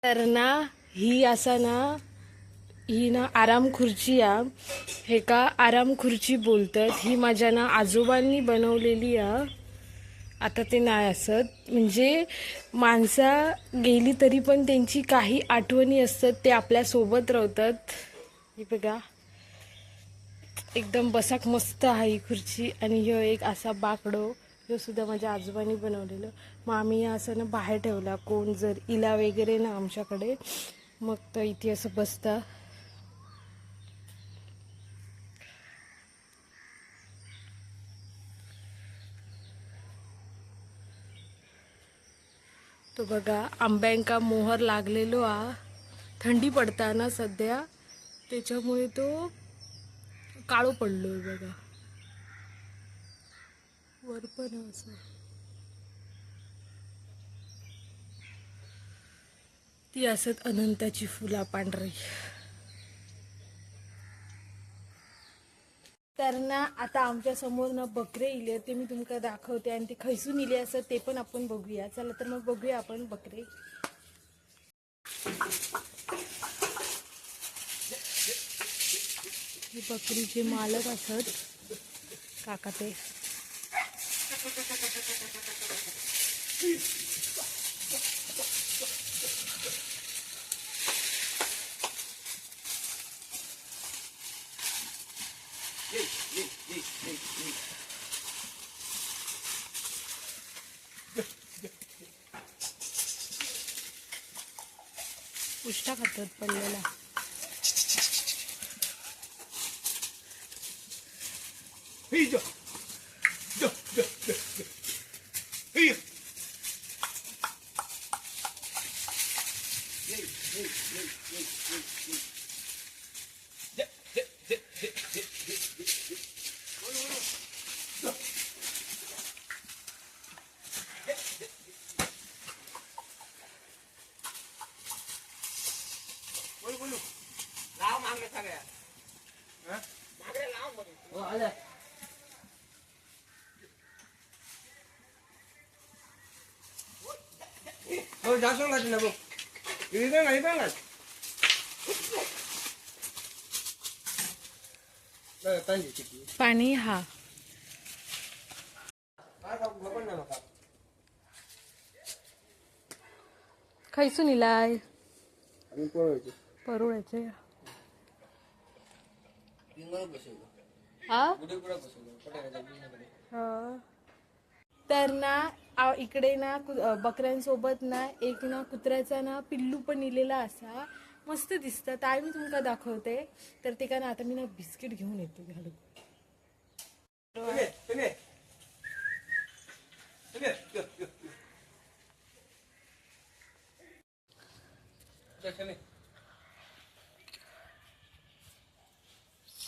तर ना ही असा ना ही ना आराम खुर्ची आ हे का आराम खुर्ची बोलतात. ही माझ्या ना आजोबांनी बनवलेली आ. आता ते नाही असत म्हणजे माणसा गेली तरी पण त्यांची काही आठवणी असतात ते आपल्या सोबत राहतात. ही बघा एकदम बसाक मस्त आहे ही खुर्ची. आणि ह्यो एक असा बाकडो ह्यो सुद्धा माझ्या आजोबांनी बनवलेलं. मग आम्ही असं ना बाहेर ठेवला कोण जर इला वगैरे ना आमच्याकडे मग तो इथे असं बसता. तो बघा आंब्यांका मोहर लागलेलो आ. थंडी पडताना सध्या त्याच्यामुळे तो काळो पडलोय बघा. वर पण असं ती असत अनंताची फुला पांढरी. तर ना आता आमच्या समोर ना बकरे इले ते मी तुमका दाखवते आणि ते खैसून इले असत ते पण आपण बघूया. चला तर मग बघूया आपण बकरे. ही बकरीचे मालक असत काका ते. उष्टा खातात पडलेला. पाणी हा खैसून इलाय परोळ्याचे हा. तर ना इकडे ना बकऱ्यांसोबत ना एक ना कुत्र्याचा ना पिल्लू पण इलेला असा मस्त दिसतं. ताई मी तुमका दाखवते. तर ते का ना आता मी ना बिस्किट घेऊन येतो घालू.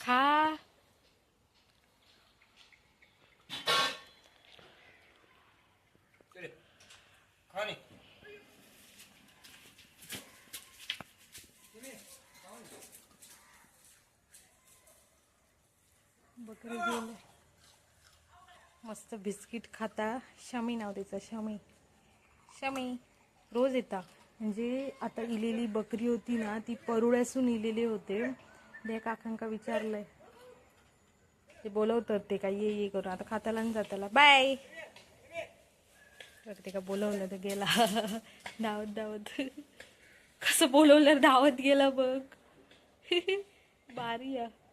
खा बकरी गेले मस्त बिस्किट खाता. शमी नाव त्याचं शमी. शमी रोज येता म्हणजे आता इलेली बकरी होती ना ती परुळ्यासून इलेले होते. त्या काकांका विचारलंय ते बोलवतात ते काय ये करून आता खाताला आणि जाताला बाय. ते का बोलवलं तर गेला धावत धावत. कसं बोलवलं धावत गेला बघ. भारी आहे.